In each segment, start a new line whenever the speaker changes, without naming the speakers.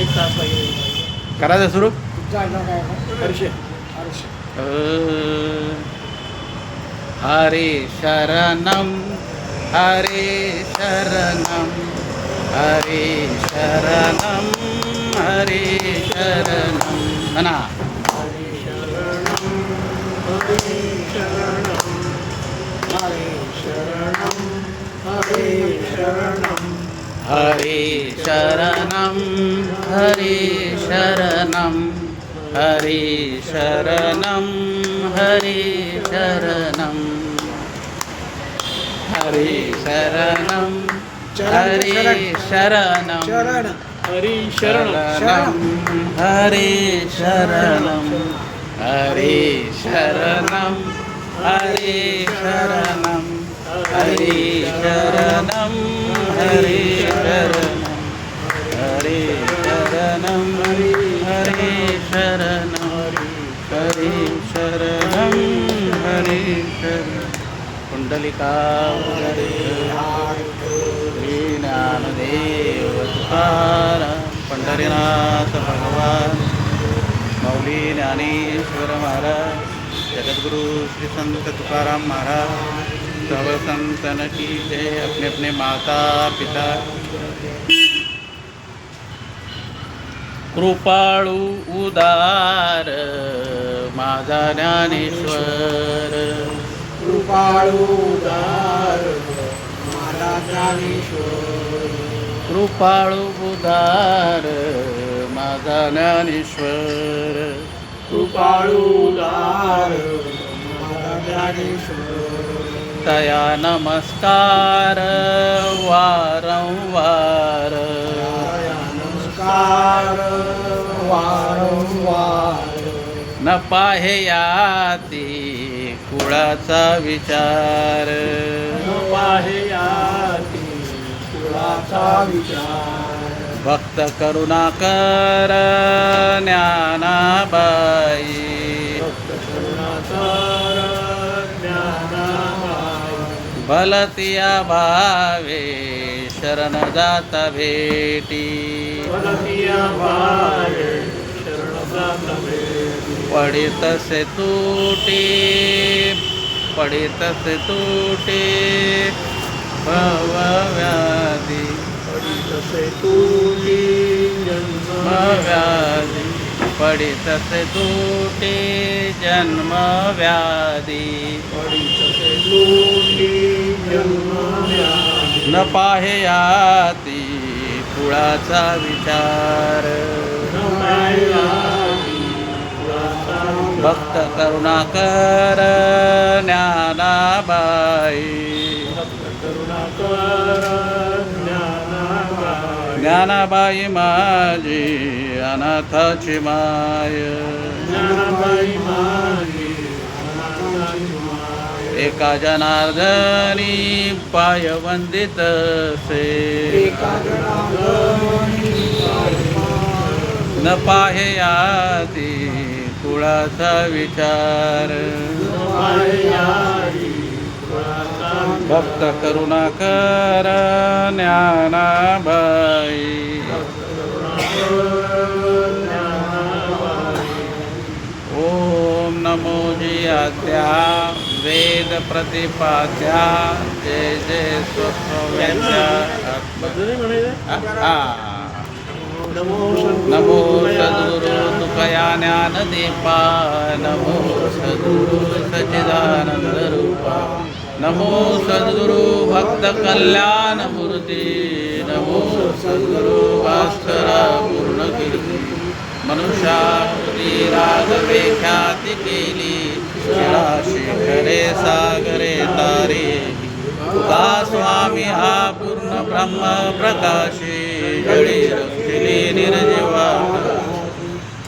1 तास लागेल.
करायचं सुरू.
हर्षे
हरे शरणम हरे शरणम हरे शरणम हरे शरणम म्हणा.
हरे शरणम हरे शरणम हरे शरणम हरे शरणम
हरे शरणम हरे शरणम हरे शरणम हरे शरणम हरे शरणम हरे शरणम
हरी शरण
हरे शरणम हरे शरणम हरे शरणम हरे शरणम हरे शरणम हरे शरणम हरे शरणम हरे शरणम हरे शरणम. कुंडलिका श्री ज्ञानदेव तुकाराम पंढरीनाथ भगवान मौली ज्ञानेश्वर महाराज जगद्गुरु श्री संत तुकाराम महाराज सब संतन की जय. अपने अपने माता पिता कृपाळू उदार माझा ज्ञानेश्वर
कृपाळू उदार माझा ज्ञानेश्वर
कृपाळू उदार माझा ज्ञानेश्वर
कृपाळू उदार माझा ज्ञानेश्वर
तया नमस्कार वारंवार
नमस्कार वारंवार
न पाहे याती कुळाचा विचार
पाहे याती कुळाचा विचार
भक्त करुणाकर ज्ञानाबाई
करुणाकर ज्ञानाबाई
भलतिया भावे शरण जाता भेटी
भलतिया भावे शरण जाता भेटी
पडितसे तुटे पडितसे तुटे भवव्याधी
पडितसे तुटी
व्याधी पडितसे तुटे जन्मव्याधी
पडितसे तुटी जन्मव्याधी
न पाहे याती कुळाचा विचार भक्त करुणाकर ज्ञानाबाई
करुणाकर ज्ञानाबाई
ज्ञानाबाई माझी अनाथाची माय
ज्ञानाबाई माझी अनाथाची माय
एका जनार्दनी पाय वंदित से
एका जनार्दनी
न पाहे याती कुळाचा विचार भक्त करुणाकर ज्ञानाबाई ओम नमो जी आद्या वेद प्रतिपाद्या जय जय स्वस्वव्याख्या
नमो
नमो सद्गुरु तुकया ज्ञानदीपा नमो सद्गुरु सच्चिदानंद रूपा नमो सद्गुरु भक्त कल्याण मूर्ती नमो सद्गुरु भास्करा पूर्ण कीर्ती मनुष्याकृती राघवे ख्याती केली शिळा शिखरे सागरे तारे तुका स्वामी हा पूर्ण ब्रह्म प्रकाशी जळी रक्षिली निर्जीवा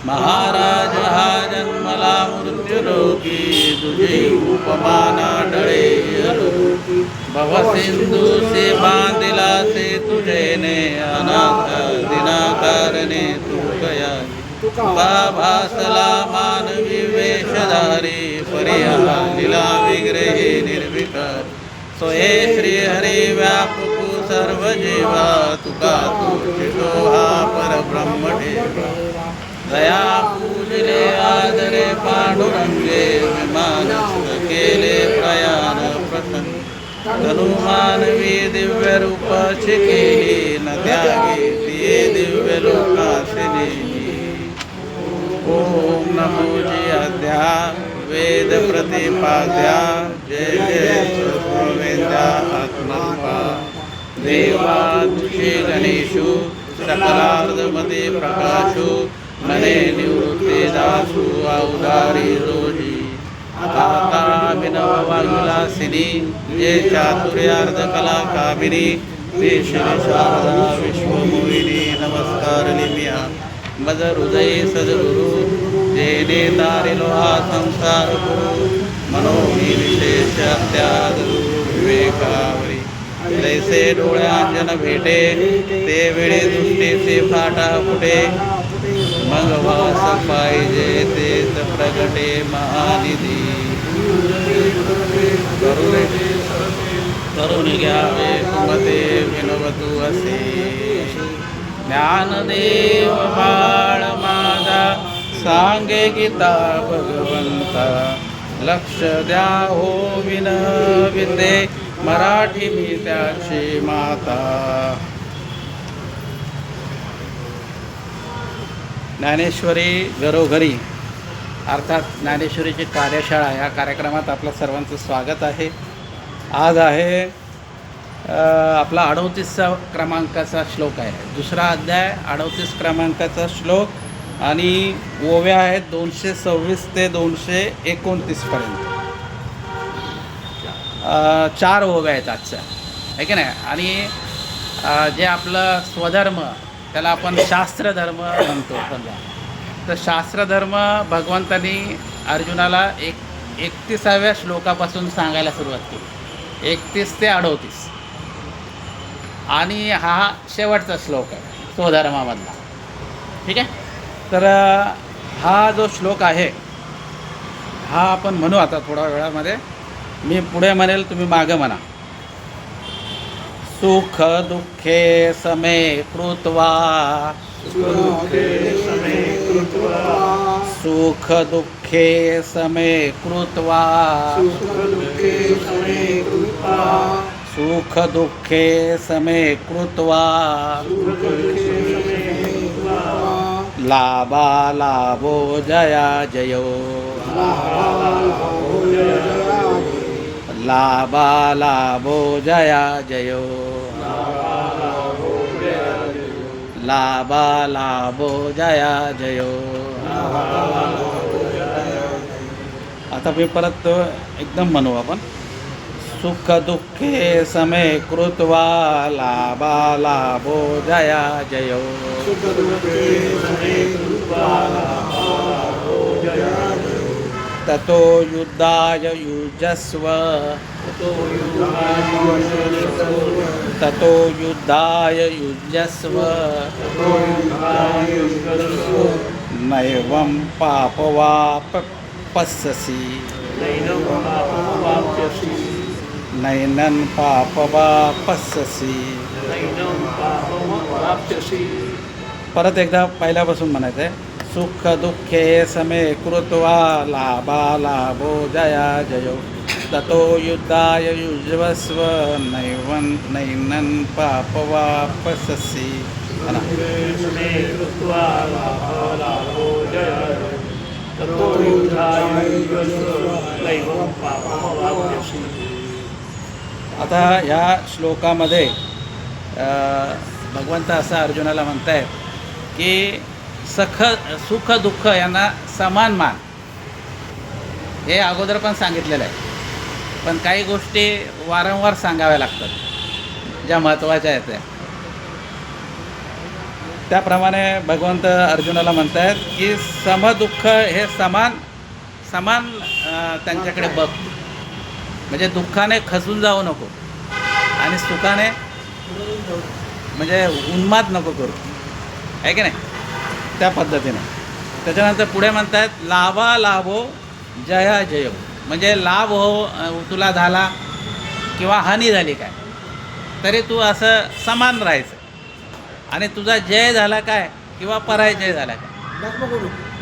महाराज हा जन्मला मृत्युलोकी तुझी उपमाना डळे अलोकी भवसिंधू से बांधिला से तुझेने अनाथ दिनाकारणे तू कया तुका भासला मानवी वेशधारी पर्या लीला विग्रहे निर्विकार सोये श्री हरी व्यापकू सर्व जीवा तुका तुझितो हा परब्रह्म ठेवा दया पूजले आदरे पांडुरंगे विमानस्थ केले प्रयाण प्रसंग तनुमानवी दिव्य रूपाची केली न त्यागी तिये दिव्य लोकासे नेली ओम नमो जी अध्या वेद प्रतिपाद्या जय जय सर्ववेद्या आत्मरूपा देवा तुषे गणेशु सकलार्धमते प्रकाशु मने निवृत्ते दासु औदारी रोजी आता अभिनव वाग्विलासिनी जे चातुर्यार्ध कला कामिनी ते श्री शारदा विश्वमोहिनी नमस्कार लिमिया मज हृदय सद्गुरु जेने तारिलो हा संसार गुरु मनोमी विशेष त्याग विवेकावरी तैसे डोळ्यांजन भेटे ते वेळे दृष्टीचे फाटा फुटे मग वास पाहिजे तेच प्रगटे महानिधी करून घ्यावे कुमते विनवतू असे ज्ञानदेव बाळ माझा सांगे गीता भगवंता लक्ष द्या हो विनविते मराठी मी त्याची माता ज्ञानेश्वरी घरोघरी अर्थात ज्ञानेश्वरीची कार्यशाळा या कार्यक्रमात आपलं सर्वांचं स्वागत आहे. आज आहे आपला 38 क्रमांकाचा श्लोक आहे. दुसरा अध्याय 38 क्रमांकाचा श्लोक आणि ओव्या आहेत 226 ते 229 पर्यंत. 4 ओव्या आहेत आजच्या, आहे की नाही. आणि जे आपलं स्वधर्म त्याला आपण शास्त्रधर्म म्हणतो समजा, तर शास्त्रधर्म भगवंतांनी अर्जुनाला 31व्या श्लोकापासून सांगायला सुरुवात केली, 31 ते 38. आणि हा शेवटचा श्लोक आहे स्वधर्मामधला. ठीक आहे. तर हा जो श्लोक आहे हा आपण म्हणू आता थोड्या वेळामध्ये. मी पुढे म्हणेल, तुम्ही मागं म्हणा. सुख दुःखे समे कृत्वा सुख दुःखे समे कृत्वा सुख दुःखे समे कृत्वा लाभा लाभो जया जयो लाभा लाभो जया जयो लाभा लाभो जया जयो. आता मी परत एकदम म्हणू आपण. सुख दुःखे समे कृत्वा लाभा लाभो जया जयो ततो युद्धाय युजस्व ततो युद्धाय युजस्व नैवं पापवाप्स्यसि नैनं पापवाप्स्यसि. परत एकदा पहिल्यापासून म्हणायचं आहे. सुख दुःखे समे कृत्वा लाभा लाभो जया जयो ततो युद्धाय युजस्व नैनं पापवाप्स्यसि. आता या श्लोकामध्ये भगवंत असं अर्जुनाला म्हणतायत की सुख दुःख यांना समान मान. हे अगोदर पण सांगितलेलं आहे, पण काही गोष्टी वारंवार सांगाव्या लागतात ज्या महत्त्वाच्या आहेत त्या. त्याप्रमाणे भगवंत अर्जुनाला म्हणतायत की समदुःख हे समान समान त्यांच्याकडे बघ. म्हणजे दुःखाने खचून जाऊ नको आणि सुखाने म्हणजे उन्माद नको करू, आहे की नाही, त्या पद्धतीने. त्याच्यानंतर पुढे म्हणतात लाभा लाभो जया जयो. म्हणजे लाभ हो तुला झाला किंवा हानी झाली काय, तरी तू असं समान राहायचं आणि तुझा जय झाला काय किंवा पराजय झाला काय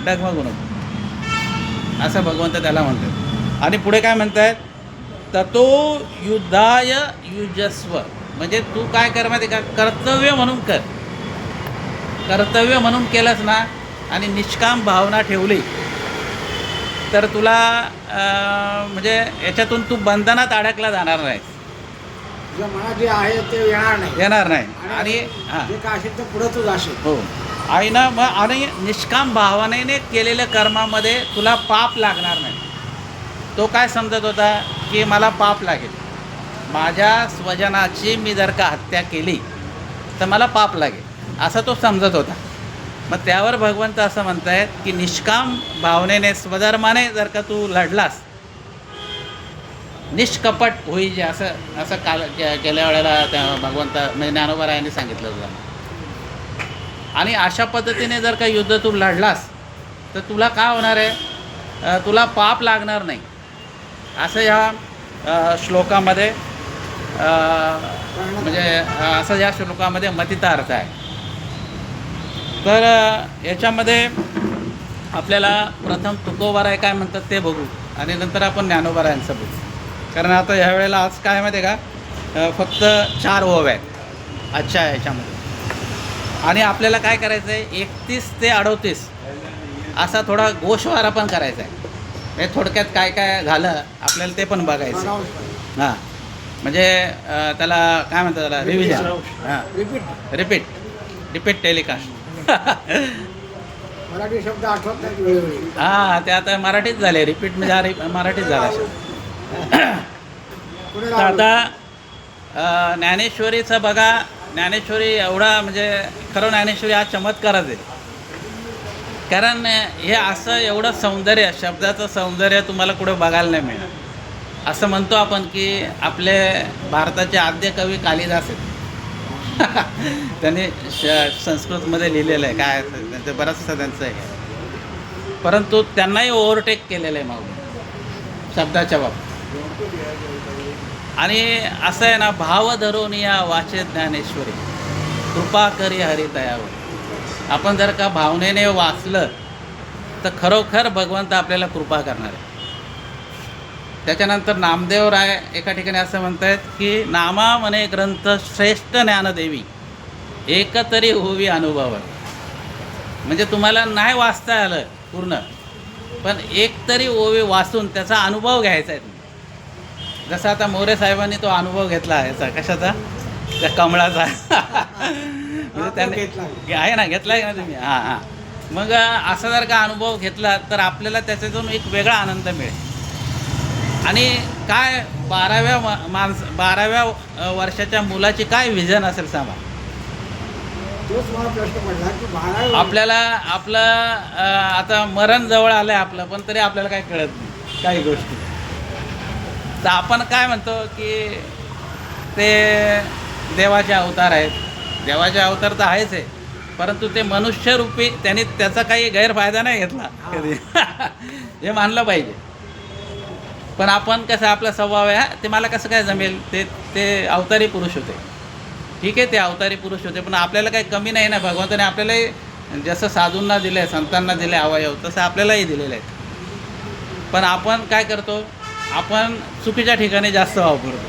डगमगू नको असं भगवंत त्याला म्हणतात. आणि पुढे काय म्हणतात, ततो युद्धाय युजस्व, म्हणजे तू काय कर माहिती का, कर्तव्य म्हणून कर. कर्तव्य म्हणून केलंस ना आणि निष्काम भावना ठेवली तर तुला म्हणजे याच्यातून तू बंधनात अडकला जाणार नाही,
तुझ्या मनात जे आहे ते
येणार नाही. आणि हां
जे काय असेल तर पुढे तू जाशील.
हो आणि ना मग आणि निष्काम भावनेने केलेल्या कर्मामध्ये तुला पाप लागणार नाही. तो काय समजत होता की मला पाप लागेल, माझ्या स्वजनाची मी जर का हत्या केली तर मला पाप लागेल असं तो समजत होता. मग त्यावर भगवंत असं म्हणतायत की निष्काम भावनेने स्वधर्माने जर का तू लढलास, निष्कपट होईल जे असं असं काल गेल्या वेळेला त्या भगवंत म्हणजे ज्ञानोबा यांनी सांगितलं होतं. आणि अशा पद्धतीने जर का युद्ध तू लढलास तर तुला काय होणार आहे, तुला पाप लागणार नाही असं या श्लोकामध्ये म्हणजे असं या श्लोकामध्ये मतिता अर्थ आहे. तर याच्यामध्ये आपल्याला प्रथम तुकोबाराय काय म्हणतात ते बघू आणि नंतर आपण ज्ञानोबारायांचं बघू. कारण आता ह्या वेळेला आज काय माहिती आहे का, फक्त 4 ओव्या आहेत आजच्या याच्यामध्ये. आणि आपल्याला काय करायचं आहे, 31 ते 38 असा थोडा गोषवारा पण करायचा आहे. हे थोडक्यात काय काय झालं आपल्याला ते पण बघायचं. हां म्हणजे त्याला काय म्हणतात, त्याला रिव्हिजन. हां रिपीट टेलिकास्ट.
मराठी शब्द आठवत नाही वेळोवेळी.
हां ते आता मराठीत झाले, रिपीट म्हणजे मराठीत झाला. तर आता ज्ञानेश्वरीचं बघा, ज्ञानेश्वरी एवढा म्हणजे खरं ज्ञानेश्वरी हा चमत्कारच आहे. कारण हे असं एवढं सौंदर्य, शब्दाचं सौंदर्य तुम्हाला कुठं बघायला नाही मिळणार. असं म्हणतो आपण की आपले भारताचे आद्य कवी कालिदास आहेत. त्यांनी संस्कृतमध्ये लिहिलेलं आहे, काय त्यांचं बरंचसं त्यांचं आहे, परंतु त्यांनाही ओव्हरटेक केलेलं आहे मग शब्दाच्या बाबतीत. आणि असं आहे ना, भाव धरून या वाचे ज्ञानेश्वरी कृपा करी हरिदयावर. आपण जर का भावनेने वाचलं तर खरोखर भगवंत आपल्याला कृपा करणार आहे. त्याच्यानंतर नामदेव राय एका ठिकाणी असं म्हणतात की नामा म्हणे ग्रंथ श्रेष्ठ ज्ञानदेवी एकतरी होवी अनुभव. म्हणजे तुम्हाला नाही वाचता आलं पूर्ण, पण एक तरी ओवी वाचून त्याचा अनुभव घ्यायचा आहे. जसं आता मोरे साहेबांनी तो अनुभव घेतला याचा, कशाचा, त्या कमळाचा. म्हणजे त्याने आहे ना, घेतला आहे ना तुम्ही. हां मग असा जर का अनुभव घेतला तर आपल्याला त्याच्यातून एक वेगळा आनंद मिळेल. आणि काय 12व्या वर्षाच्या मुलाची काय विजन असेल सांगा.
तोच मला प्रश्न पडला की 12
आपल्याला आपलं आता मरण जवळ आलं आहे आपलं, पण तरी आपल्याला काही कळत नाही काही गोष्टी. तर आपण काय म्हणतो की ते देवाचे अवतार आहेत. देवाचे अवतार तर आहेच आहे, परंतु ते मनुष्यरूपी त्यांनी त्याचा काही गैरफायदा नाही घेतला कधी. हे मानलं पाहिजे. पण आपण कसं आपला स्वभाव आहे, ते मला कसं काय जमेल, ते अवतारी पुरुष होते. ठीक आहे, ते अवतारी पुरुष होते, पण आपल्याला काही कमी नाही ना. भगवंताने आपल्यालाही जसं साधूंना दिलं आहे, संतांना दिले अवयव, तसं आपल्यालाही दिलेलं आहे. पण आपण काय करतो, आपण चुकीच्या ठिकाणी जास्त वापरतो.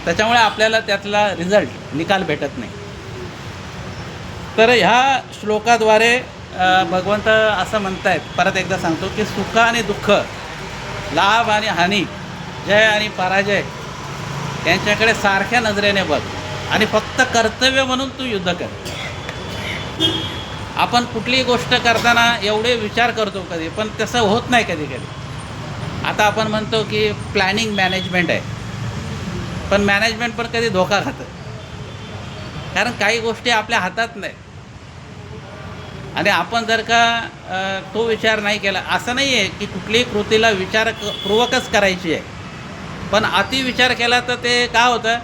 त्याच्यामुळे आपल्याला त्यातला रिझल्ट निकाल भेटत नाही. तर ह्या श्लोकाद्वारे भगवंत असं म्हणतायत, परत एकदा सांगतो की सुख आणि दुःख, लाभ आणि हानी, जय आणि पराजय यांच्याकडे सारख्या नजरेने बघ आणि फक्त कर्तव्य म्हणून तू युद्ध कर. आपण कुठलीही गोष्ट करताना एवढे विचार करतो कधी, पण तसं होत नाही कधी कधी. आता आपण म्हणतो की प्लॅनिंग मॅनेजमेंट आहे, पण मॅनेजमेंट पण कधी धोका खातं. कारण काही गोष्टी आपल्या हातात नाही. आणि आपण जर का तो विचार नाही केला, असं नाही आहे की कुठलीही कृतीला विचारपूर्वकच करायची आहे, पण अति विचार केला तर ते काय होतं,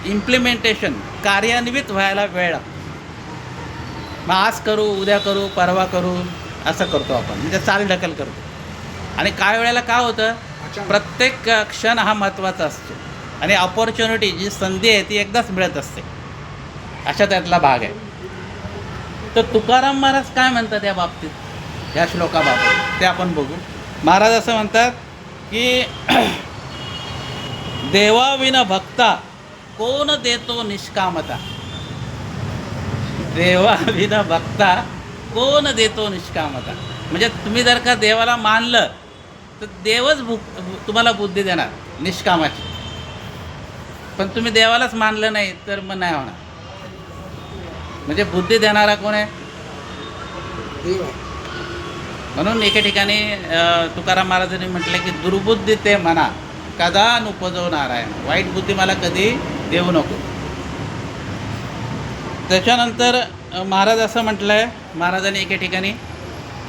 इम्प्लिमेंटेशन कार्यान्वित व्हायला वेळ लागतो. मग आज करू, उद्या करू, परवा करू असं करतो आपण, म्हणजे चालढकल करतो. आणि काही वेळेला काय होतं, प्रत्येक क्षण हा महत्त्वाचा असतो. आणि अपॉर्च्युनिटी जी संधी आहे ती एकदाच मिळत असते, अशा त्यातला भाग आहे. तर तुकाराम महाराज काय म्हणतात या बाबतीत, या श्लोकाबाबत ते आपण बघू. महाराज असं म्हणतात की देवाविना भक्ता कोण देतो निष्कामता. देवाविना भक्ता कोण देतो निष्कामता. म्हणजे तुम्ही जर का देवाला मानलं तर देवच तुम्हाला बुद्धी देणार निष्कामाची. पण तुम्ही देवालाच मानलं नाही तर मग नाही होणार. म्हणजे बुद्धी देणारा कोण आहे?
देव आहे.
म्हणून एके ठिकाणी तुकाराम महाराजांनी म्हटलं की दुर्बुद्धी ते म्हणा कदा नुपजो नारायण. वाईट बुद्धी मला कधी देऊ नको. त्याच्यानंतर महाराज असं म्हटलं आहे महाराजांनी एके ठिकाणी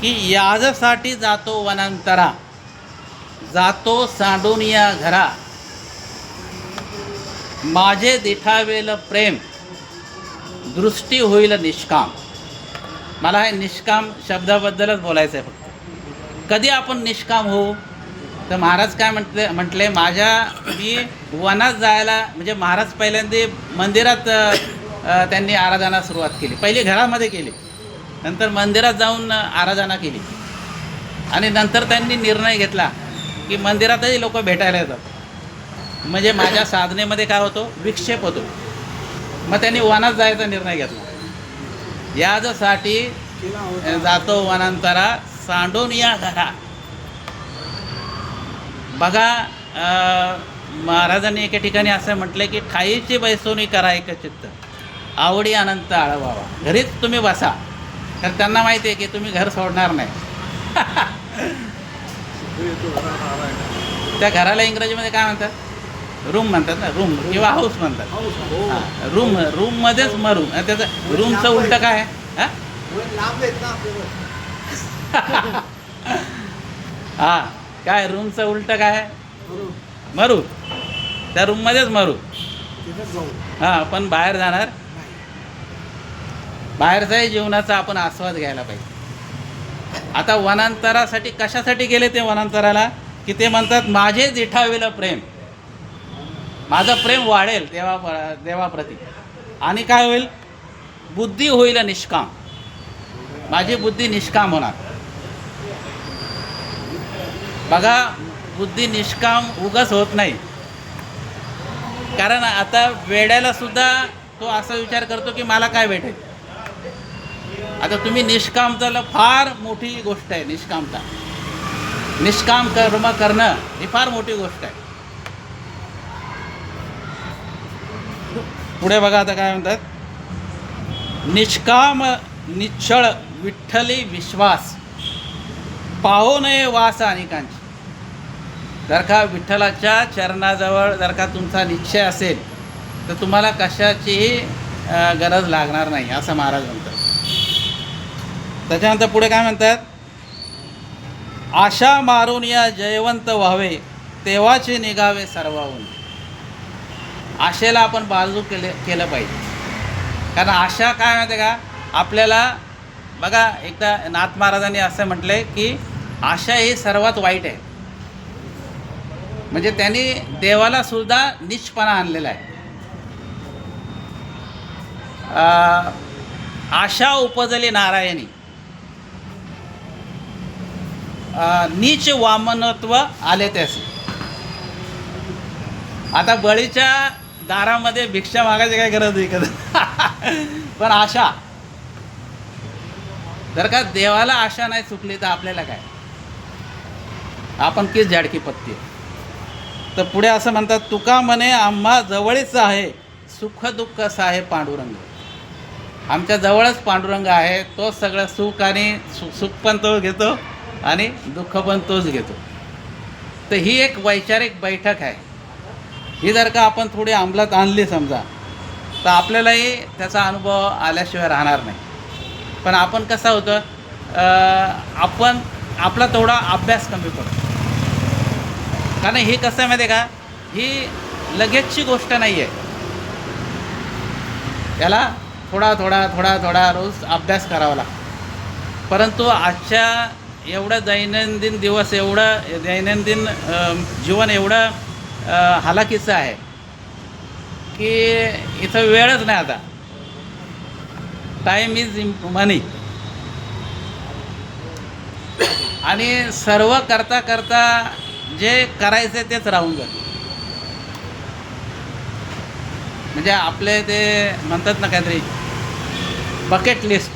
की याजसाठी जातो वनांतरा, जातो सांडून या घरा, माझे दिठावेल प्रेम, दृष्टी होईल निष्काम. मला हे निष्काम शब्दाबद्दलच बोलायचं आहे फक्त. कधी आपण निष्काम होऊ? तर महाराज काय म्हटले मी वनात जायला, म्हणजे महाराज पहिल्यांदा मंदिरात त्यांनी आराधना सुरुवात केली. पहिली घरामध्ये केली, नंतर मंदिरात जाऊन आराधना केली, आणि नंतर त्यांनी निर्णय घेतला की मंदिरातही लोक भेटायला येतात. म्हणजे माझ्या साधनेमध्ये काय होतो? विक्षेप होतो. मग त्यांनी वनात जायचा निर्णय घेतला. यासाठी जातो वनांतरा, सांडून या घरा. बघा महाराजांनी एके ठिकाणी असं म्हटलं की ठाईची बैसोनी करा एक चित्त, आवडी अनंत आळवावा. घरीच तुम्ही बसा, तर त्यांना माहिती आहे की तुम्ही घर सोडणार नाही. त्या घराला इंग्रजीमध्ये काय म्हणतात? रूम म्हणतात ना, रूम किंवा हाऊस म्हणतात. हां, रूममध्येच मरू. त्याचं रूमचं उलटं काय आहे? हां हां, काय रूमचं उलटं काय आहे? मरू. त्या रूममध्येच मरू. हां, पण बाहेर जाणार. बाहेरचाही जीवनाचा आपण आस्वाद घ्यायला पाहिजे. आता वनांतरासाठी कशासाठी गेले ते वनांतराला? की ते म्हणतात माझे दिठावेलं प्रेम, माझं प्रेम वाढेल देवाप्रती, आणि काय होईल? बुद्धी होईल निष्काम. माझी बुद्धी निष्काम होणार. बघा, बुद्धी निष्काम उगाच होत नाही. कारण आता वेड्याला सुद्धा तो असा विचार करतो की मला काय भेटेल. आता तुम्ही निष्कामता फार मोठी गोष्ट आहे. निष्काम कर्म करणं ही फार मोठी गोष्ट आहे. पुढे बघा आता काय म्हणतात, निष्काम निश्चळ विठ्ठली विश्वास, पाहो नये वास अनेकांची. जर का विठ्ठलाच्या चरणाजवळ जर का तुमचा निश्चय असेल तर तुम्हाला कशाचीही गरज लागणार नाही, असं महाराज म्हणतात. त्याच्यानंतर पुढे काय म्हणतात, आशा मारून या जयवंत व्हावे, तेव्हाचे निघावे सर्वाहून. आशेला आपण बाजू केलं पाहिजे. कारण आशा काय माहिती का आपल्याला, बघा एकदा नाथ महाराजांनी असं म्हटलं आहे की आशा ही सर्वात वाईट आहे. म्हणजे त्यांनी देवाला सुद्धा नीचपणा आणलेला आहे. आशा उपजली नारायणी, नीच वामनत्व आले त्यास. आता बळीच्या दारामध्ये भिक्षा मागायची काय गरज नाही कधी. पण आशा, जर का देवाला आशा नाही चुकली तर आपल्याला काय, आपण किस झाडकी पत्ती. तर पुढे असं म्हणतात, तुका म्हणे आम्हा जवळच आहे, सुख दुःख साहे पांडुरंग. आमच्या जवळच पांडुरंग आहे, तो सगळं सुख आणि सुख पण तो घेतो आणि दुःख पण तोच घेतो. तर ही एक वैचारिक बैठक आहे. ही जर का आपण थोडी अंमलात आणली समजा, तर आपल्यालाही त्याचा अनुभव आल्याशिवाय राहणार नाही. पण आपण कसं होतं, आपण आपला थोडा अभ्यास कमी पडतो. कारण हे कसं आहे माहिती आहे का, ही लगेचची गोष्ट नाही आहे. याला थोडा थोडा थोडा थोडा रोज अभ्यास करावा लागतो. परंतु आजच्या एवढं दैनंदिन दिवस, एवढं दैनंदिन जीवन एवढं हालाकीचं आहे की इथं वेळच नाही आता. टाईम इज मनी. आणि सर्व करता करता जे करायचं तेच राहून जातं. म्हणजे आपले ते म्हणतात ना काहीतरी बकेट लिस्ट.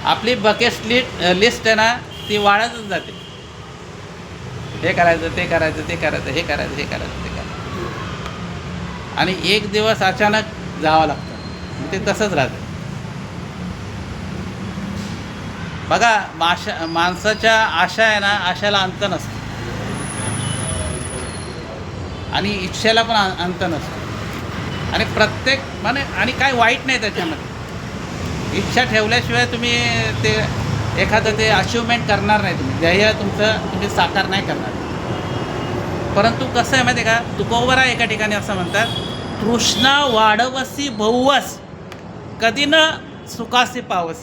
आपली बकेट लिस्ट आहे ना, ती वाढतच जाते. हे करायचं, ते करायचं, ते करायचं, हे करायचं, हे करायचं, ते करायचं. आणि एक दिवस अचानक जावं लागतं, ते तसंच राहतं. बघा, माणसाच्या आशा आहे ना, आशाला अंत नसतो आणि इच्छेला पण अंत नसतो. आणि प्रत्येक आणि काय वाईट नाही त्याच्यामध्ये. इच्छा ठेवल्याशिवाय तुम्ही ते एखादं ते अचिव्हमेंट करणार नाही. ध्येय तुमचं तुम्ही साकार नाही करणार. परंतु कसं आहे माहिती आहे का, तुकोबरा एका ठिकाणी असं म्हणतात, तृष्णा वाढवसी बहुवस कधी न सुखासी पावस.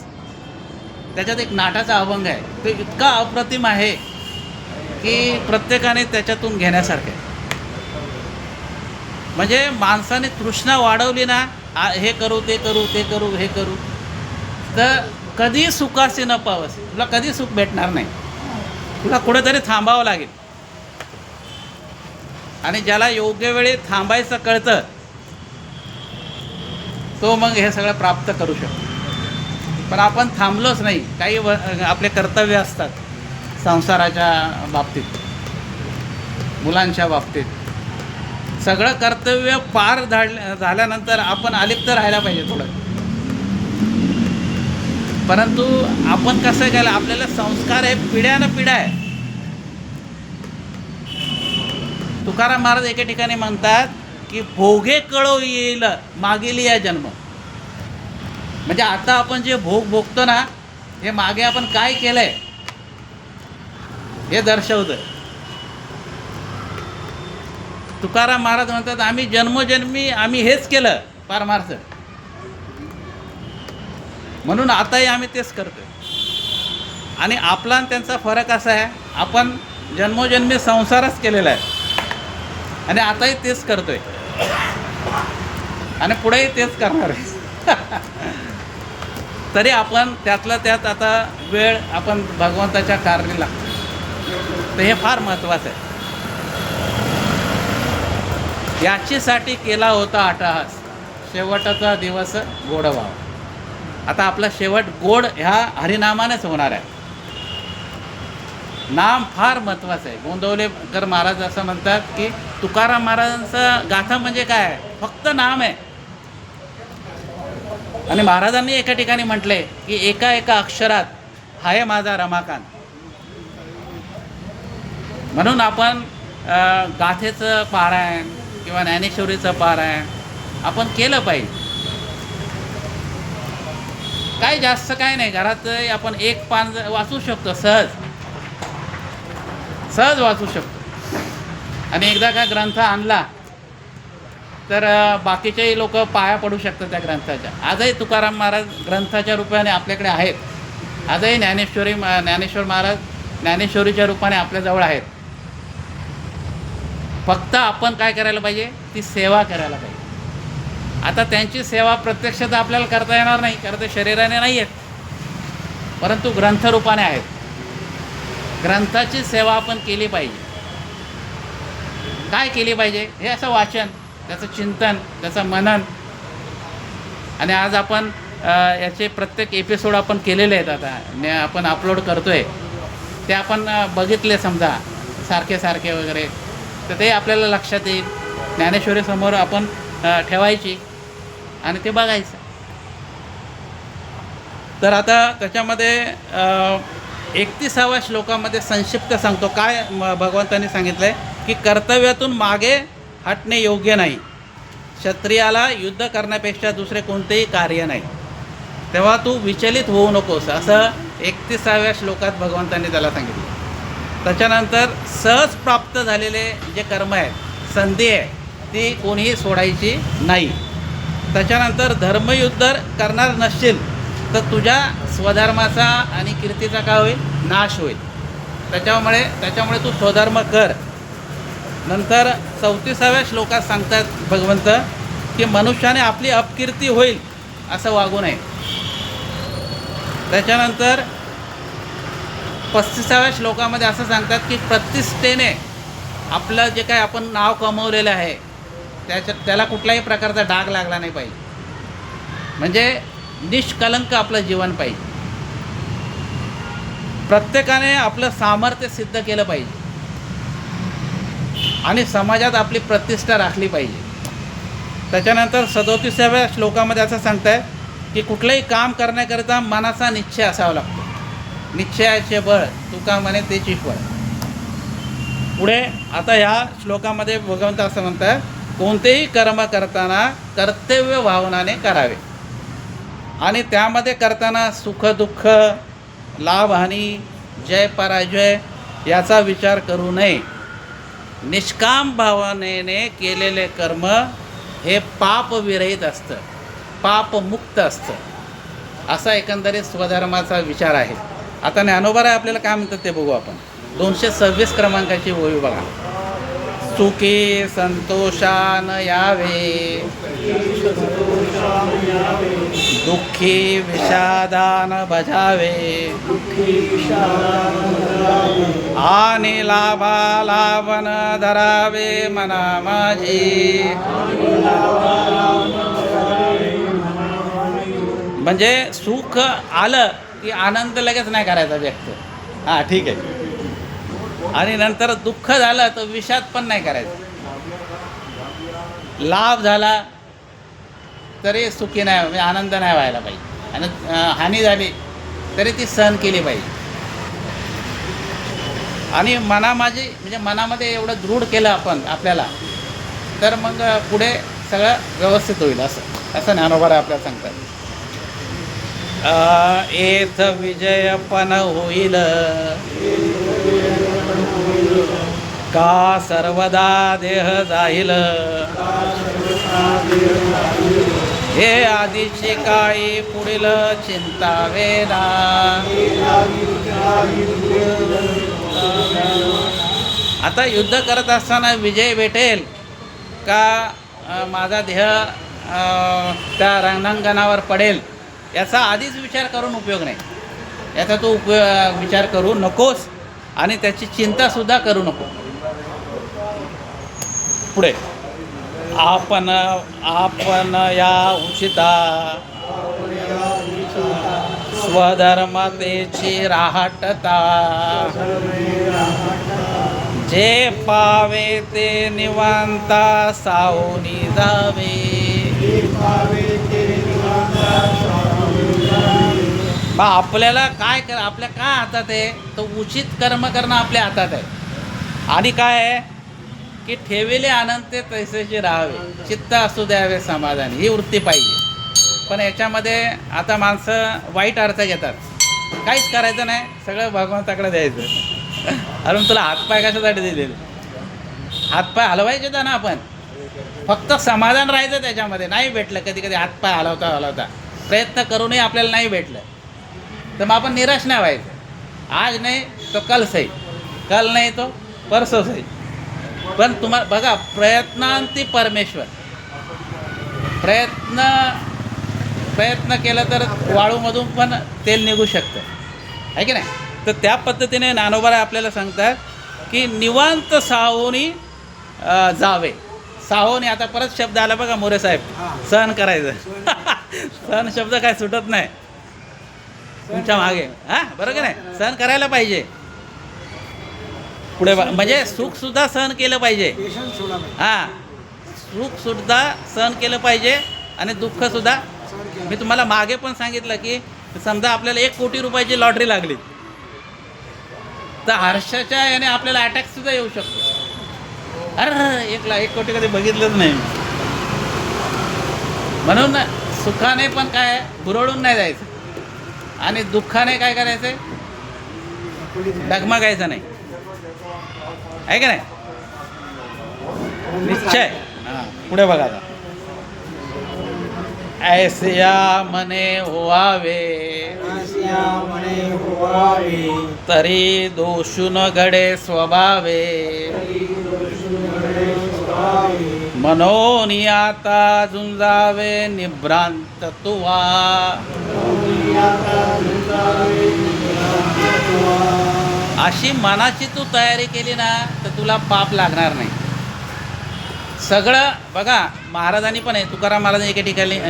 त्याच्यात एक नाटाचा अभंग आहे, तो इतका अप्रतिम आहे की प्रत्येकाने त्याच्यातून घेण्यासारखं आहे. म्हणजे माणसाने तृष्णा वाढवली ना, हे करू, ते करू, ते करू, हे करू, तर कधी सुखासी न पावस. तुला कधी सुख भेटणार नाही. तुला कुठेतरी थांबावं लागेल. आणि ज्याला योग्य वेळी थांबायचं कळतं, तो मग हे सगळं प्राप्त करू शकतो. पण आपण थांबलोच नाही. काही आपले कर्तव्य असतात संसाराच्या बाबतीत, मुलांच्या बाबतीत. सगळं कर्तव्य पार झाल्यानंतर आपण अलिप्त राहायला पाहिजे थोडं. परंतु आपण कसं केलं, आपल्याला संस्कार आहे पिढ्यानं पिढ्या आहे. तुकाराम महाराज एके ठिकाणी म्हणतात की भोगे कळो येईल मागेली या जन्म. म्हणजे आता आपण जे भोग भोगतो ना, हे मागे आपण काय केलंय हे दर्शवतं. तुकाराम महाराज म्हणतात, आम्ही जन्मोजन्मी आम्ही हेच केलं पारमार्थ, म्हणून आताही आम्ही तेच करतोय. आणि आपला आणि त्यांचा फरक असा आहे, आपण जन्मोजन्मी संसारच केलेला आहे आणि आताही तेच करतोय आणि पुढेही तेच करणार आहे. तरी आपण त्यातला त्यात आता वेळ आपण भगवंताच्या कारणी लागतो. तर हे फार महत्त्वाचं आहे. याचीसाठी केला होता अट्टहास, शेवटचा दिवस गोड व्हावा. आता आपला शेवट गोड ह्या हरिनामानेच होणार आहे. नाम फार महत्त्वाचं आहे. गोंदवलेकर महाराज असं म्हणतात की तुकाराम महाराजांचा गाथा म्हणजे काय, फक्त नाम आहे. आणि महाराजांनी एका ठिकाणी म्हटले की एका एका अक्षरात हाय माझा रमाकांत. म्हणून आपण गाथेचं पारायण किंवा ज्ञानेश्वरीचं पारायण आपण केलं पाहिजे. काय जास्त काय नाही, घरात आपण एक पान वाचू शकतो, सहज वाचू शकतो. आणि एकदा का ग्रंथ आणला तर बाकीचेही लोक पाया पडू शकतात त्या ग्रंथाच्या. आजही तुकाराम महाराज ग्रंथाच्या रूपाने आपल्याकडे आहेत. आजही ज्ञानेश्वर महाराज ज्ञानेश्वरीच्या रूपाने आपल्याजवळ आहेत. फक्त आपण काय करायला पाहिजे, ती सेवा करायला पाहिजे. आता त्यांची सेवा प्रत्यक्षात आपल्याला करता येणार नाही, कारण ते शरीराने नाही आहेत, परंतु ग्रंथरूपाने आहेत. ग्रंथाची सेवा आपण केली पाहिजे. काय केली पाहिजे, हे असं वाचन, त्याचं चिंतन, त्याचं मनन. आणि आज आपण याचे प्रत्येक एपिसोड आपण केलेले आहेत. आता आपण अपलोड करतो आहे, ते आपण बघितले समजा सारखे वगैरे, तर ते आपल्याला लक्षात येईल. ज्ञानेश्वरीसमोर आपण ठेवायची आणि ते बघायचं. तर आता त्याच्यामध्ये 31व्या श्लोकामध्ये संक्षिप्त सांगतो काय भगवंतांनी सांगितलं आहे की कर्तव्यातून मागे हटणे योग्य नाही. क्षत्रियाला युद्ध करण्यापेक्षा दुसरे कोणतेही कार्य नाही, तेव्हा तू विचलित होऊ नकोस, असं 31व्या श्लोकात भगवंतांनी त्याला सांगितलं. त्याच्यानंतर सहज प्राप्त झालेले जे कर्म आहेत, संधी आहे, ती कोणीही सोडायची नाही. त्याच्यानंतर धर्मयुद्ध करणार नसशील तर तुझ्या स्वधर्माचा आणि कीर्तीचा काय होईल, नाश होईल. त्याच्यामुळे तू स्वधर्म कर. नंतर 34व्या श्लोकात सांगतात भगवंत की मनुष्याने आपली अपकीर्ती होईल असं वागू नये. त्याच्यानंतर 35व्या श्लोकामध्ये असं सांगतात की प्रतिष्ठेने आपलं जे काय आपण नाव कमवलेलं आहे त्याला कुठल्याही प्रकारचा डाग लागला नाही पाहिजे. म्हणजे निष्कलंक आपलं जीवन पाहिजे. प्रत्येकाने आपलं सामर्थ्य सिद्ध केलं पाहिजे आणि समाजात आपली प्रतिष्ठा राखली पाहिजे. त्याच्यानंतर 37व्या श्लोकामध्ये असं सांगताय की कुठलंही काम करण्याकरिता मनाचा निश्चय असावा लागतो. निश्चयाचे बळ तुका म्हणे तेची फळ. पुढे आता ह्या श्लोकामध्ये भगवंत असं म्हणतात कोणतेही कर्म करताना कर्तव्य भावनाने करावे आणि त्यामध्ये करताना सुख दुःख लाभहानी जय पराजय याचा विचार करू नये. निष्काम भावनेने केलेले कर्म हे पापविरहित असतं, पापमुक्त असतं. असा एकंदरीत स्वधर्माचा विचार आहे. आता ज्ञानोबा आपल्याला काय म्हणतात ते बघू आपण. 226 क्रमांकाची ओवी बघा. सुखी संतोषान यावे दुःखी विषादान भजावे आणि लाभा लाभन धरावे मना माझी. म्हणजे सुख आलं की आनंद लगेच नाही करायचा व्यक्त. हां ठीक आहे. आणि नंतर दुःख झालं तर विषाद पण नाही करायचं. लाभ झाला तरी सुखी नाही म्हणजे आनंद नाही व्हायला पाहिजे. आणि हानी झाली तरी ती सहन केली पाहिजे. आणि मनामाजी म्हणजे मनामध्ये एवढं दृढ केलं आपण आपल्याला तर मग पुढे सगळं व्यवस्थित होईल असं ज्ञानोबा आपल्याला सांगतात. एथ विजय पण होईल का सर्वदा देह जाईल. हे आधीची काळी पुढील चिंता वेदा. आता युद्ध करत असताना विजय भेटेल का माझा देह त्या रणांगणावर पडेल याचा आधीच विचार करून उपयोग नाही. याचा तू विचार करू नकोस आणि त्याची चिंतासुद्धा करू नको. पुढे आपण या उचिता स्वधर्मतेची राहटता जे पावे ते निवांता सावनी जावे. मग आपल्याला काय आपल्या काय हातात आहे तर उचित कर्म करणं आपल्या हातात आहे. आणि काय आहे की ठेविले आनंद ते तैसेचे राहावे चित्त असू द्यावे समाधानी ही वृत्ती पाहिजे. पण याच्यामध्ये आता माणसं वाईट अर्थ घेतात. काहीच करायचं नाही सगळं भगवंताकडे द्यायचं. अरे तुला हातपाय कशासाठी दिलेले. हातपाय हलवायचे तर ना आपण फक्त समाधान राहायचं त्याच्यामध्ये. नाही भेटलं कधी कधी हातपाय हलवता प्रयत्न करूनही आपल्याला नाही भेटलं तर मग आपण निराश नाही व्हायचं. आज नाही तो कल सही, कल नाही तो परसो सही. पण तुम्हाला बघा प्रयत्नांती परमेश्वर. प्रयत्न केलं तर वाळूमधून पण तेल निघू शकतं आहे की नाही. तर त्या पद्धतीने ज्ञानोबा आपल्याला सांगतात की निवांत साहोनी जावे. साहोनी आता परत शब्द आला बघा मोरे साहेब. सहन करायचं. सहन शब्द काय सुटत नाही तुमच्या मागे. हां बरोबर की नाही. सहन करायला पाहिजे. पुढे म्हणजे सुखसुद्धा सहन केलं पाहिजे. हां सुखसुद्धा सहन केलं पाहिजे आणि दुःखसुद्धा. मी तुम्हाला मागे पण सांगितलं की समजा आपल्याला 1 कोटी रुपयाची लॉटरी लागली तर हर्षाच्या याने आपल्याला अटॅकसुद्धा येऊ शकतो. अरे 1 कोटी कधी बघितलंच नाही. म्हणून सुखाने पण काय हुरळून नाही जायचं आणि दुःखाने काय करायचं डगमगायचं नाही आहे का नाही. निश्चय. हां पुढे बघा आता. ऐसिया मने होवावे तरी दोषून घडे स्वभावे मनोनी आता झुंजावे निभ्रांत तुवा. अशी मनाची तू तयारी केली ना तर तुला पाप लागणार नाही. सगळं बघा, महाराजांनी पण आहे, तुकाराम महाराजांनी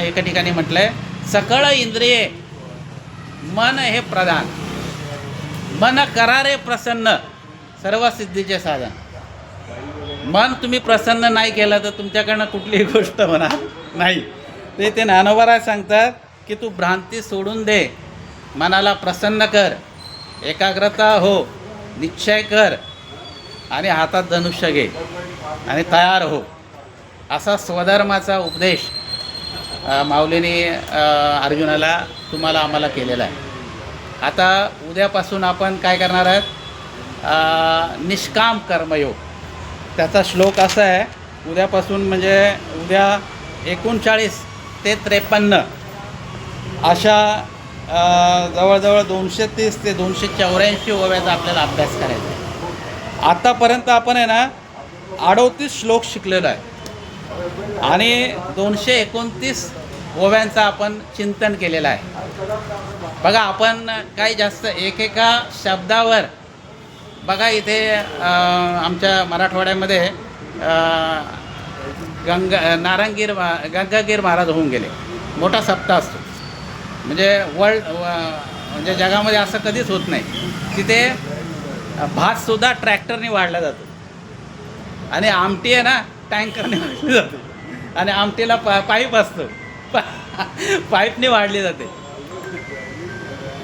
एका ठिकाणी म्हटलंय, सकळ इंद्रिये मन हे प्रधान, मन करारे प्रसन्न सर्व सिद्धीचे साधन. मन तुम्ही प्रसन्न नाही केलं तर तुमच्याकडनं कुठलीही गोष्ट होणार नाही. ते ज्ञानोबा सांगतात की तू भ्रांती सोडून दे, मनाला प्रसन्न कर, एकाग्रता हो, निश्चय कर आणि हातात धनुष्य घे आणि तयार हो. असा स्वधर्माचा उपदेश माऊलीने अर्जुनाला तुम्हाला आम्हाला केलेला आहे. आता उद्यापासून आपण काय करणार आहात, निष्काम कर्मयोग. त्याचा श्लोक असा आहे, उद्यापासून म्हणजे उद्या 39 ते 53 अशा जवळजवळ 230 ते 284 ओव्याचा आपल्याला अभ्यास करायचा आहे. आत्तापर्यंत आपण आहे ना 38 श्लोक शिकलेलो आहे आणि 229 ओव्यांचा आपण चिंतन केलेलं आहे. बघा, आपण काही जास्त एकेका शब्दावर बघा, इथे आमच्या मराठवाड्यामध्ये गंगागीर महाराज होऊन गेले. मोठा सप्ताह असतो, म्हणजे म्हणजे जगामध्ये असं कधीच होत नाही. तिथे भातसुद्धा ट्रॅक्टरने वाढला जातो आणि आमटी आहे ना टँकरने वाढली जाते आणि आमटीला पाईप असतो, पाईपने वाढली जाते.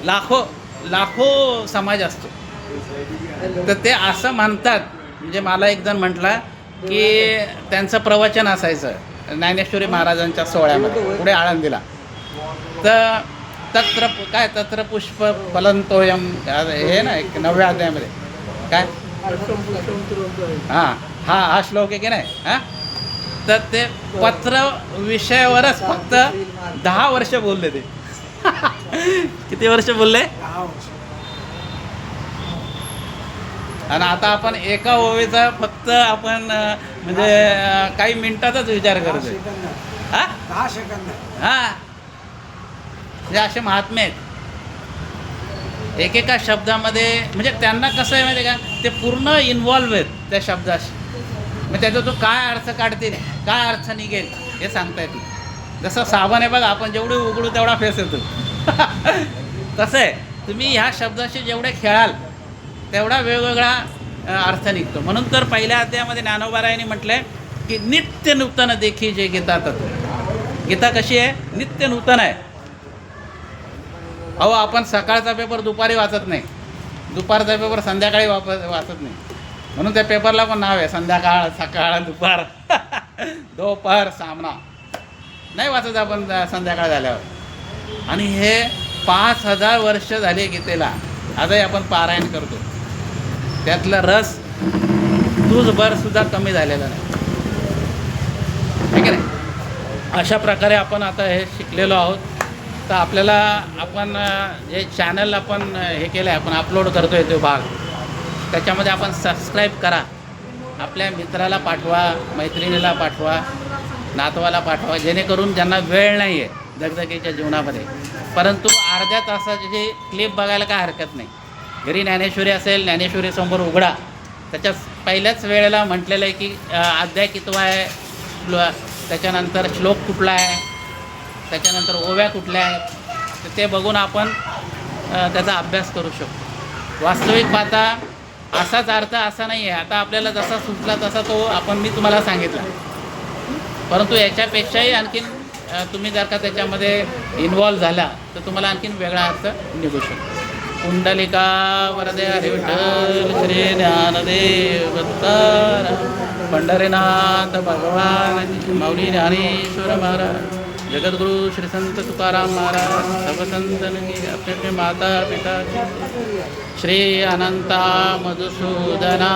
लाखो समाज असतो. तर ते असं म्हणतात, म्हणजे मला एक जण म्हटला की त्यांचं प्रवचन असायचं ज्ञानेश्वरी महाराजांच्या सोहळ्यामध्ये पुढे आळंदीला. तर तत्र पुष्प फलंतोयम हे ना एक 9व्या अध्यायामध्ये काय हा श्लोक आहे की नाही. तर ते पत्र विषयावरच फक्त 10 वर्ष बोलले ते. किती वर्ष बोलले?
10 वर्ष.
आणि आता आपण एका ओवीचा फक्त आपण म्हणजे काही मिनिटातच विचार करतोय.
10 सेकंद.
म्हणजे असे महात्मे आहेत. एकेका शब्दामध्ये म्हणजे त्यांना कसं आहे माहिती आहे का, ते पूर्ण इन्व्हॉल्व आहेत त्या शब्दाशी. मग त्याचा तो काय अर्थ काढतील, काय अर्थ निघेल हे सांगता येत नाही. जसं साबण आहे बघा, आपण जेवढे उघडू तेवढा फेस येतो. तसं आहे, तुम्ही ह्या शब्दाशी जेवढे खेळाल तेवढा वेगवेगळा अर्थ निघतो. म्हणून तर पहिल्या अध्यायामध्ये ज्ञानोबारायांनी म्हटलंय की नित्य नूतन देखी जे गीता तत्व. गीता कशी आहे? नित्य नूतन आहे. अहो, आपण सकाळचा पेपर दुपारी वाचत नाही, दुपारचा पेपर संध्याकाळी वाचत नाही. म्हणून त्या पेपरला पण नाव आहे संध्याकाळ, सकाळ, दुपार, दोपहर, सामना. नाही वाचत आपण संध्याकाळ झाल्यावर. आणि हे 5000 वर्ष झाले गीतेला, आजही आपण पारायण करतो. त्यातला रस तूजभर सुद्धा कमी झालेला नाही, आहे की नाही. अशा प्रकारे आपण आता हे शिकलेलो आहोत. तर आपल्याला आपण जे चॅनल आपण हे केलं आहे, आपण अपलोड करतो आहे तो भाग, त्याच्यामध्ये आपण सबस्क्राईब करा. आपल्या मित्राला पाठवा, मैत्रिणीला पाठवा, नातवाला पाठवा, जेणेकरून ज्यांना वेळ नाही आहे दगदगीच्या जीवनामध्ये, परंतु अर्ध्या तासाची जी क्लिप बघायला काय हरकत नाही. घरी ज्ञानेश्वरी असेल, ज्ञानेश्वरीसमोर उघडा, त्याच्या पहिल्याच वेळेला म्हटलेलं आहे की अध्याय कितवा आहे, त्याच्यानंतर श्लोक कुठला आहे, त्याच्यानंतर ओव्या कुठल्या आहेत, तर ते बघून आपण त्याचा अभ्यास करू शकतो. वास्तविक पाहता असाच अर्थ असा नाही आहे. आता आपल्याला जसा सुचला तसा तो मी तुम्हाला सांगितला, परंतु याच्यापेक्षाही आणखीन तुम्ही जर का त्याच्यामध्ये इन्व्हॉल्व झाला तर तुम्हाला आणखीन वेगळा अर्थ निघू शकतो. कुंडलिका वरदे हरी विठ्ठल श्री ज्ञानदेव तुकाराम पंढरीनाथ भगवान माऊली ज्ञानेश्वर महाराज जगद्गुरु श्री संत तुकाराम महाराज सर्व संतन की अपने माता पिता श्री अनंता मधुसूदना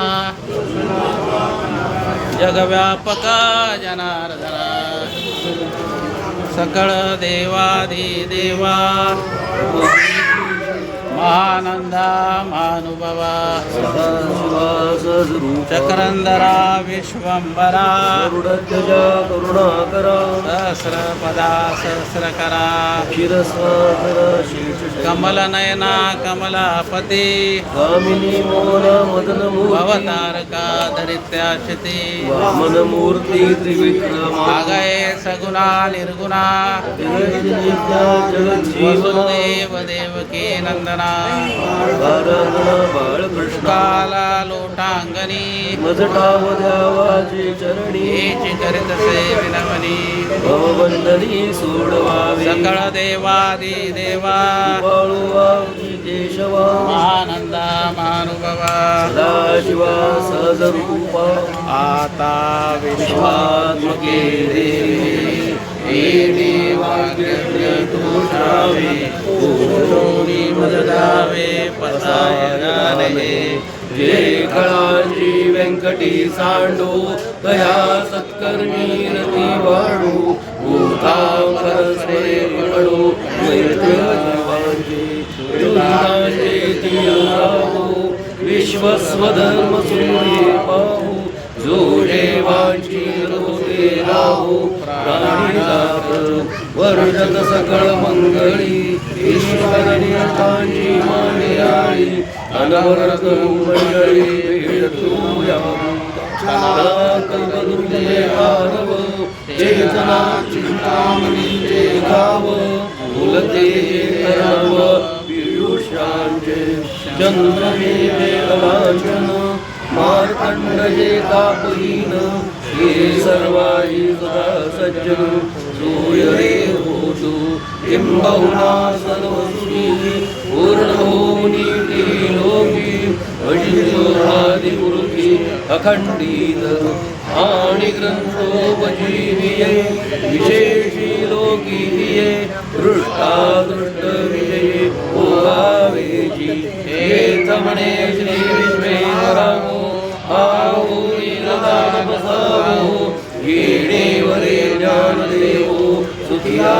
जगव्यापका जनार्दना सकळ देवादिदेवा महानंदा महानुभवा
सदाशिवासद्रूप
चक्रंदरा विश्वंबरा
गरुडध्वजा करुणाकरा
सहस्रपदा सहस्रकरा
क्षीरसागरा शेष
कमलनयना कमलापती
कामिनी मोहना मदनमूर्ती
भवतारका धरित्याशती
वामनमूर्ती त्रिविक्रमा
आगये सगुणा निर्गुणा
जगज्जनित्या जगज्जीवना
वसुदेव देवकी नंदना
आराधना बाळकृष्ण
काला लोटांगणी
मजटावद्यावाचे चरणी
हेची करीतसे विनवनी
भवबंधनी सोडवावे
सकळ देवादी देवा
कृपाळुवाची केशवा
महानंदा महानुभवा
सदाशिवा सहजरूपा
आता विश्वात्मके देवी हे देवाग्रह तुषावे पूर्णोनी मददावे पसायनाने
जे कळाची व्यंकटी सांडो दया सत्कर्मी रती वाढो भूतांकरस्वरे पडो जीवांचे विश्वस्वधर्म सूर्ये पाहू जो देवांची लोके राहू प्राणी वर्जत सकळ मंगळी ईश्वरणी अर्थांची मानियाळी अनवरत मंडळी भेटू कल्पदुर्गे पारव चेतना चिंतामणी जे गाव बोलते कराव पियुषांचे चंद्रमे देवलांचन मार्कंड जे तापहीन हे सर्वाही सदा सज्जन सोय रे होतो किंबहुना सर्वसुखी पूर्ण होनी त्रिलोकी अजितोहादिमूर्ती अखंडित आणि ग्रंथोपजीविये विशेषी लोकीये दृष्टादृष्ट विजयी भोगावेची हेत म्हणे श्री विश्वेश्वरामो आवो नीलदान बसावो येणेवरे ज्ञानदेवो सुखिया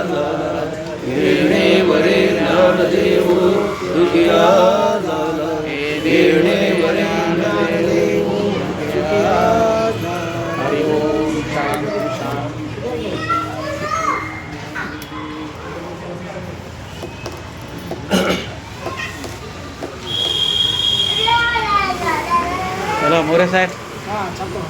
झाला येणेवरे ज्ञानदेवो सुखिया झाला येणेवरे ज्ञानदेवो सुखिया झाला.
हरि ओम शांती शांती. चला मोरे साहेब
हां चालतो